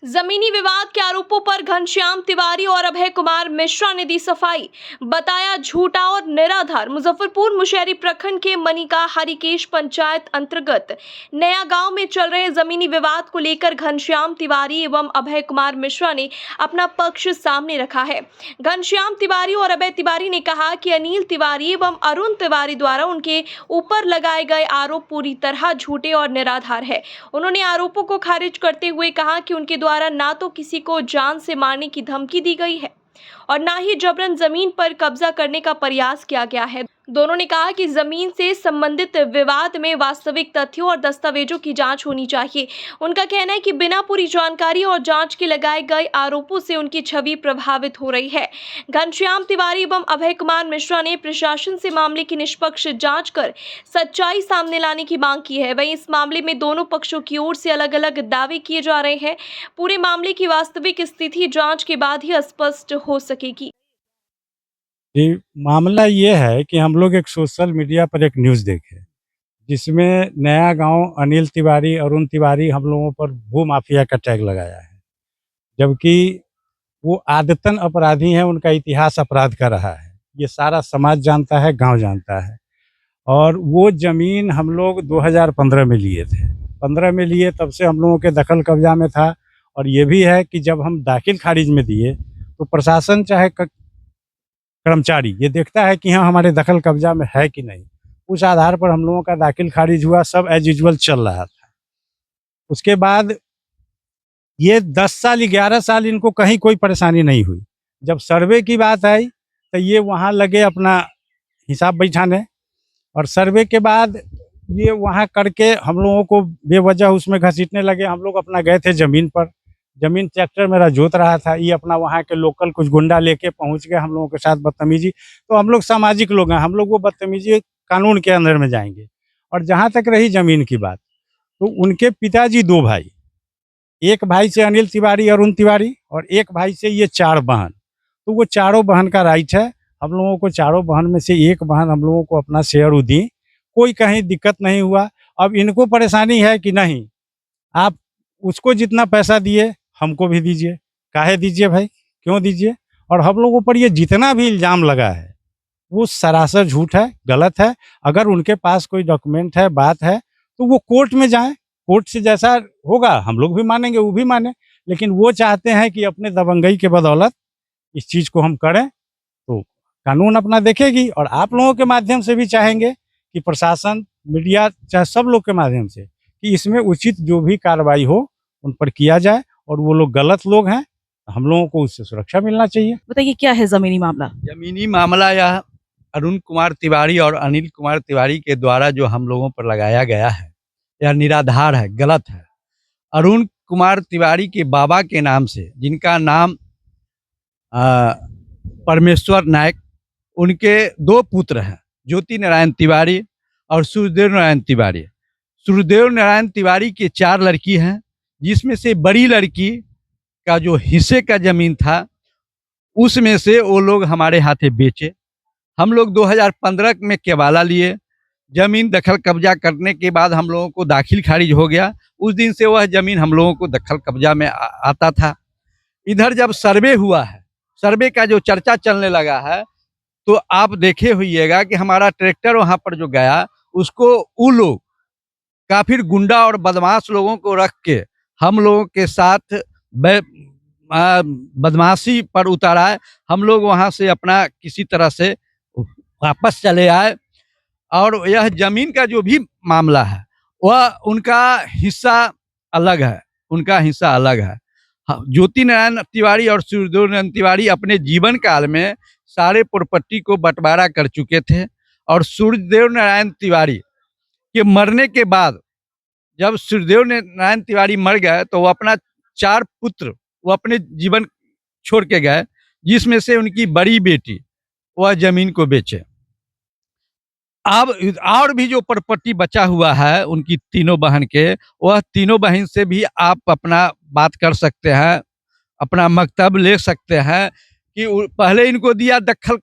जमीनी विवाद के आरोपों पर घनश्याम तिवारी और अभय कुमार मिश्रा ने दी सफाई। बताया झूठा और निराधार। मुजफ्फरपुर मुशहरी प्रखंड के मनिका हरिकेश पंचायत अंतर्गत नया गांव में चल रहे जमीनी विवाद को लेकर घनश्याम तिवारी एवं अभय कुमार मिश्रा ने अपना पक्ष सामने रखा है। घनश्याम तिवारी और अभय तिवारी ने कहा कि अनिल तिवारी एवं अरुण तिवारी द्वारा उनके ऊपर लगाए गए आरोप पूरी तरह झूठे और निराधार है। उन्होंने आरोपों को खारिज करते हुए कहा कि उनके द्वारा ना तो किसी को जान से मारने की धमकी दी गई है और ना ही जबरन जमीन पर कब्जा करने का प्रयास किया गया है। दोनों ने कहा कि जमीन से संबंधित विवाद में वास्तविक तथ्यों और दस्तावेजों की जांच होनी चाहिए। उनका कहना है कि बिना पूरी जानकारी और जांच के लगाए गए आरोपों से उनकी छवि प्रभावित हो रही है। घनश्याम तिवारी एवं अभय कुमार मिश्रा ने प्रशासन से मामले की निष्पक्ष जांच कर सच्चाई सामने लाने की मांग की है। वहीं इस मामले में दोनों पक्षों की ओर से अलग अलग दावे किए जा रहे हैं। पूरे मामले की वास्तविक स्थिति जांच के बाद ही स्पष्ट हो सकेगी। जी, मामला ये है कि हम लोग एक सोशल मीडिया पर एक न्यूज़ देखे, जिसमें नया गांव अनिल तिवारी, अरुण तिवारी हम लोगों पर भू माफिया का टैग लगाया है। जबकि वो आदतन अपराधी हैं, उनका इतिहास अपराध का रहा है। ये सारा समाज जानता है, गांव जानता है। और वो ज़मीन हम लोग 2015 में लिए थे। 15 में लिए तब से हम लोगों के दखल कब्जा में था। और ये भी है कि जब हम दाखिल खारिज में दिए तो प्रशासन चाहे कर्मचारी ये देखता है कि हाँ हमारे दखल कब्जा में है कि नहीं। उस आधार पर हम लोगों का दाखिल खारिज हुआ, सब एज यूजुअल चल रहा था। उसके बाद ये 10 साल 11 साल इनको कहीं कोई परेशानी नहीं हुई। जब सर्वे की बात आई तो ये वहाँ लगे अपना हिसाब बैठाने, और सर्वे के बाद ये वहाँ करके हम लोगों को बेवजह उसमें घसीटने लगे। हम लोग अपना गए थे ज़मीन पर, ज़मीन ट्रैक्टर मेरा जोत रहा था, ये अपना वहाँ के लोकल कुछ गुंडा लेके पहुँच गए हम लोगों के साथ बदतमीजी। तो हम लोग सामाजिक लोग हैं, हम लोग वो बदतमीजी कानून के अंदर में जाएंगे। और जहाँ तक रही ज़मीन की बात, तो उनके पिताजी 2 भाई, एक भाई से अनिल तिवारी अरुण तिवारी और एक भाई से ये 4 बहन। तो वो चारों बहन का राइट है। हम लोगों को चारों बहन में से एक बहन हम लोगों को अपना शेयर दी, कोई कहीं दिक्कत नहीं हुआ। अब इनको परेशानी है कि नहीं आप उसको जितना पैसा दिए हमको भी दीजिए। काहे दीजिए भाई, क्यों दीजिए? और हम लोगों पर ये जितना भी इल्ज़ाम लगा है वो सरासर झूठ है, गलत है। अगर उनके पास कोई डॉक्यूमेंट है, बात है, तो वो कोर्ट में जाएँ। कोर्ट से जैसा होगा हम लोग भी मानेंगे, वो भी माने। लेकिन वो चाहते हैं कि अपने दबंगई के बदौलत इस चीज़ को हम करें, तो कानून अपना देखेगी। और आप लोगों के माध्यम से भी चाहेंगे कि प्रशासन, मीडिया, चाहे सब लोग के माध्यम से कि इसमें उचित जो भी कार्रवाई हो उन पर किया जाए। और वो लोग गलत लोग हैं, हम लोगों को उससे सुरक्षा मिलना चाहिए। बताइए क्या है जमीनी मामला? जमीनी मामला यह अरुण कुमार तिवारी और अनिल कुमार तिवारी के द्वारा जो हम लोगों पर लगाया गया है यह निराधार है, गलत है। अरुण कुमार तिवारी के बाबा के नाम से, जिनका नाम परमेश्वर नायक, उनके 2 पुत्र हैं, ज्योति नारायण तिवारी और सूर्यदेव नारायण तिवारी। सूर्यदेव नारायण तिवारी के 4 लड़की हैं, जिसमें से बड़ी लड़की का जो हिस्से का जमीन था उसमें से वो लोग हमारे हाथे बेचे। हम लोग 2015 में केवाला लिए। जमीन दखल कब्जा करने के बाद हम लोगों को दाखिल खारिज हो गया। उस दिन से वह जमीन हम लोगों को दखल कब्जा में आता था। इधर जब सर्वे हुआ है, सर्वे का जो चर्चा चलने लगा है, तो आप देखे होइएगा कि हमारा ट्रैक्टर वहाँ पर जो गया, उसको वो लोग काफी गुंडा और बदमाश लोगों को रख के हम लोगों के साथ बदमाशी पर उतारा है। हम लोग वहाँ से अपना किसी तरह से वापस चले आए। और यह जमीन का जो भी मामला है वह उनका हिस्सा अलग है, उनका हिस्सा अलग है। ज्योति नारायण तिवारी और सूर्यदेव नारायण तिवारी अपने जीवन काल में सारे प्रॉपर्टी को बंटवारा कर चुके थे। और सूर्यदेव नारायण तिवारी के मरने के बाद, जब सूर्यदेव नारायण तिवारी मर गए, तो वो अपना 4 पुत्र वो अपने जीवन छोड़ के गए, जिसमें से उनकी बड़ी बेटी वह जमीन को बेचे। अब और भी जो प्रॉपर्टी बचा हुआ है उनकी तीनों बहन के, वह तीनों बहन से भी आप अपना बात कर सकते हैं, अपना मकतब ले सकते हैं कि पहले इनको दिया दखल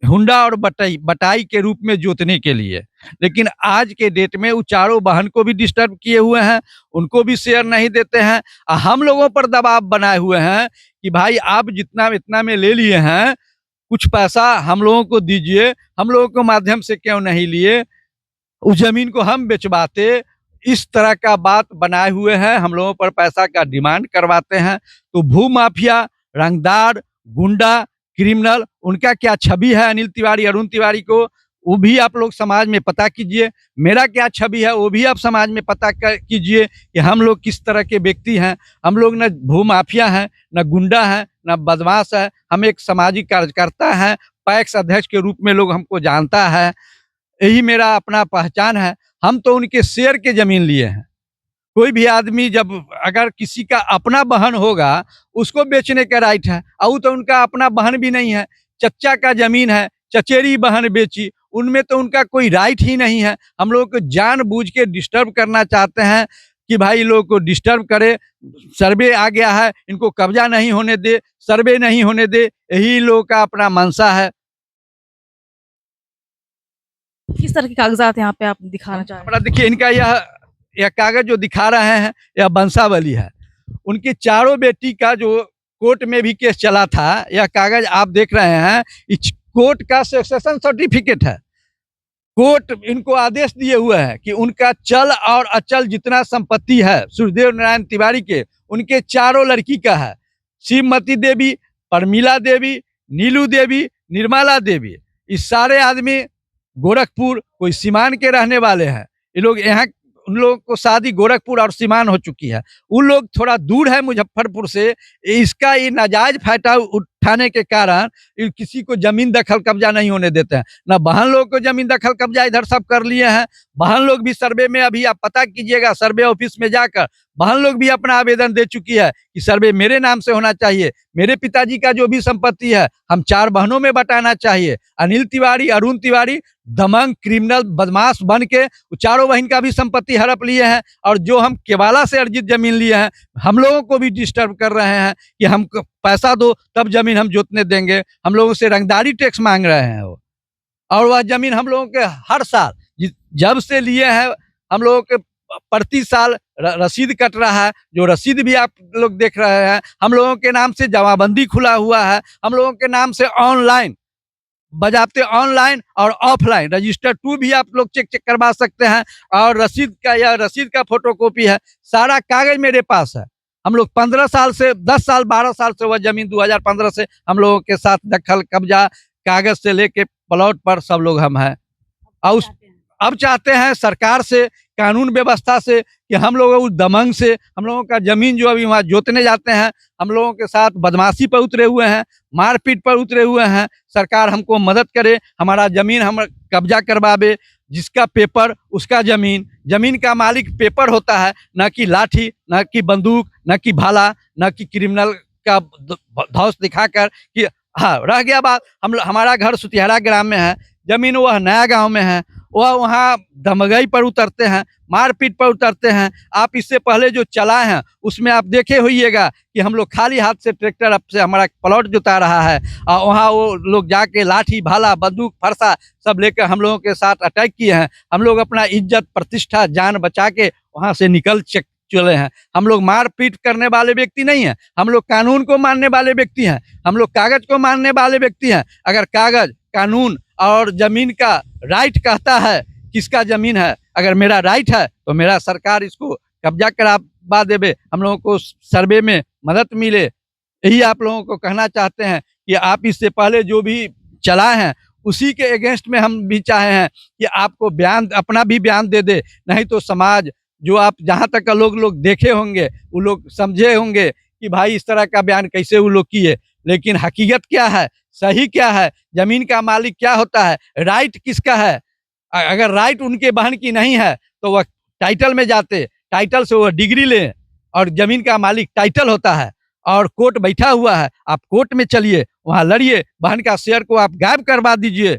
हुंडा और बटाई के रूप में जोतने के लिए। लेकिन आज के डेट में वो चारों बहन को भी डिस्टर्ब किए हुए हैं, उनको भी शेयर नहीं देते हैं। हम लोगों पर दबाव बनाए हुए हैं कि भाई आप जितना इतना में ले लिए हैं, कुछ पैसा हम लोगों को दीजिए, हम लोगों के माध्यम से क्यों नहीं लिए, उस जमीन को हम बेचवाते। इस तरह का बात बनाए हुए हैं, हम लोगों पर पैसा का डिमांड करवाते हैं। तो भू माफिया, रंगदार, गुंडा, क्रिमिनल, उनका क्या छवि है अनिल तिवारी, अरुण तिवारी को, वो भी आप लोग समाज में पता कीजिए। मेरा क्या छवि है वो भी आप समाज में पता कीजिए कि हम लोग किस तरह के व्यक्ति हैं। हम लोग न भू माफिया हैं, न गुंडा हैं, न बदमाश है। हम एक सामाजिक कार्यकर्ता हैं, पैक्स अध्यक्ष के रूप में लोग हमको जानता है। यही मेरा अपना पहचान है। हम तो उनके शेयर के जमीन लिए हैं। कोई भी आदमी जब अगर किसी का अपना बहन होगा, उसको बेचने का राइट है। और तो उनका अपना बहन भी नहीं है, चच्चा का जमीन है, चचेरी बहन बेची, उनमें तो उनका कोई राइट ही नहीं है। हम लोग को जानबूझ के डिस्टर्ब करना चाहते हैं कि भाई लोग को डिस्टर्ब करे। सर्वे आ गया है, इनको कब्जा नहीं होने दे, सर्वे नहीं होने दे, यही लोग का अपना मंशा है। किस तरह के कागजात यहाँ पे आप दिखाना चाह रहे हमारा देखिए, इनका यह कागज जो दिखा रहे हैं, यह वंशावली है। उनकी चारों बेटी का जो कोर्ट में भी केस चला था, यह कागज आप देख रहे हैं, इस कोर्ट का सक्सेशन सर्टिफिकेट है। कोर्ट इनको आदेश दिए हुए है कि उनका चल और अचल जितना संपत्ति है सूर्यदेव नारायण तिवारी के, उनके चारों लड़की का है। शिवमती देवी, परमिला देवी, नीलू देवी, निर्मला देवी, इस सारे आदमी गोरखपुर, कोई सीमान के रहने वाले हैं। ये लोग यहाँ, उन लोगों को शादी गोरखपुर और सीमान हो चुकी है। उन लोग थोड़ा दूर है मुजफ्फरपुर से। इसका ये नाजायज फायदा उठाने के कारण किसी को जमीन दखल कब्जा नहीं होने देते हैं। ना बहन लोग को जमीन दखल कब्जा इधर सब कर लिए हैं। बहन लोग भी सर्वे में, अभी आप पता कीजिएगा सर्वे ऑफिस में जाकर, बहन लोग भी अपना आवेदन दे चुकी है कि सर्वे मेरे नाम से होना चाहिए। मेरे पिताजी का जो भी संपत्ति है हम 4 बहनों में बटाना चाहिए। अनिल तिवारी, अरुण तिवारी दमंग क्रिमिनल बदमाश बन के चारों बहन का भी संपत्ति हड़प लिए हैं। और जो हम केवाला से अर्जित जमीन लिए हैं, हम लोगों को भी डिस्टर्ब कर रहे हैं कि हमको पैसा दो तब जमीन हम जोतने देंगे। हम लोगों से रंगदारी टैक्स मांग रहे हैं वो। और वह जमीन हम लोगों के हर साल जब से लिए हैं, हम लोगों के प्रति साल रसीद कट रहा है। जो रसीद भी आप लोग देख रहे हैं, हम लोगों के नाम से जमाबंदी खुला हुआ है। हम लोगों के नाम से ऑनलाइन बजाते, ऑनलाइन और ऑफलाइन रजिस्टर 2 भी आप लोग चेक करवा सकते हैं। और रसीद का फोटोकॉपी है। सारा कागज मेरे पास है। हम लोग 15 साल से 10 साल 12 साल से वह जमीन 2015 से हम लोगों के साथ दखल कब्जा, कागज से लेके प्लॉट पर सब लोग हम हैं। और अब चाहते हैं सरकार से, कानून व्यवस्था से, कि हम लोग उस दमंग से, हम लोगों का जमीन जो अभी वहाँ जोतने जाते हैं, हम लोगों के साथ बदमाशी पर उतरे हुए हैं, मारपीट पर उतरे हुए हैं। सरकार हमको मदद करे, हमारा जमीन हम कब्जा करवावे। जिसका पेपर उसका जमीन, जमीन का मालिक पेपर होता है, न कि लाठी, न कि बंदूक, न कि भाला, न कि क्रिमिनल का धौस दिखाकर कि हाँ रह गया बात। हमारा घर सुतिहारा ग्राम में है, जमीन वह नया गांव में है। वह वहाँ धमगई पर उतरते हैं, मारपीट पर उतरते हैं। आप इससे पहले जो चलाए हैं उसमें आप देखे होइएगा कि हम लोग खाली हाथ से ट्रैक्टर अब से हमारा प्लॉट जुता रहा है। और वहाँ वो लोग जाके लाठी, भाला, बंदूक, फरसा सब लेकर हम लोगों के साथ अटैक किए हैं। हम लोग अपना इज्जत, प्रतिष्ठा, जान बचा के वहाँ से निकल चले हैं। हम लोग मारपीट करने वाले व्यक्ति नहीं हैं। हम लोग कानून को मानने वाले व्यक्ति हैं। हम लोग कागज को मानने वाले व्यक्ति हैं। अगर कागज, कानून और जमीन का राइट कहता है किसका जमीन है, अगर मेरा राइट है तो मेरा सरकार इसको कब्जा करवा देवे, हम लोगों को सर्वे में मदद मिले। यही आप लोगों को कहना चाहते हैं कि आप इससे पहले जो भी चलाए हैं उसी के अगेंस्ट में हम भी चाहे हैं कि आपको बयान, अपना भी बयान दे दे। नहीं तो समाज, जो आप जहाँ तक का लोग देखे होंगे, वो लोग समझे होंगे कि भाई इस तरह का बयान कैसे वो लोग किए। लेकिन हकीकत क्या है, सही क्या है, जमीन का मालिक क्या होता है, राइट किसका है। अगर राइट उनके बहन की नहीं है तो वह टाइटल में जाते, टाइटल से वह डिग्री ले, और जमीन का मालिक टाइटल होता है। और कोर्ट बैठा हुआ है, आप कोर्ट में चलिए, वहां लड़िए, बहन का शेयर को आप गायब करवा दीजिए।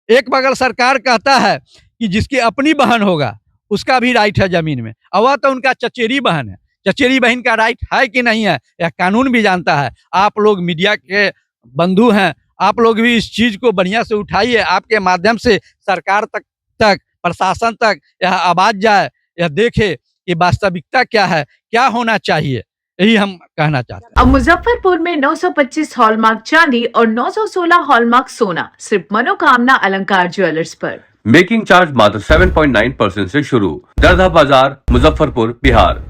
एक बगल सरकार कहता है कि जिसकी अपनी बहन होगा उसका भी राइट है जमीन में, और वह तो उनका चचेरी बहन है। चचेरी बहन का राइट है कि नहीं है, यह कानून भी जानता है। आप लोग मीडिया के बंधु हैं, आप लोग भी इस चीज को बढ़िया से उठाइए, आपके माध्यम से सरकार तक प्रशासन तक यह आवाज जाए, यह देखे कि वास्तविकता क्या है, क्या होना चाहिए, यही हम कहना चाहते हैं। अब मुजफ्फरपुर में 925 हॉलमार्क चांदी और 916 हॉलमार्क सोना सिर्फ मनोकामना अलंकार ज्वेलर्स पर। मेकिंग चार्ज मात्र 7.9% से शुरू। दरगाह बाजार, मुजफ्फरपुर, बिहार।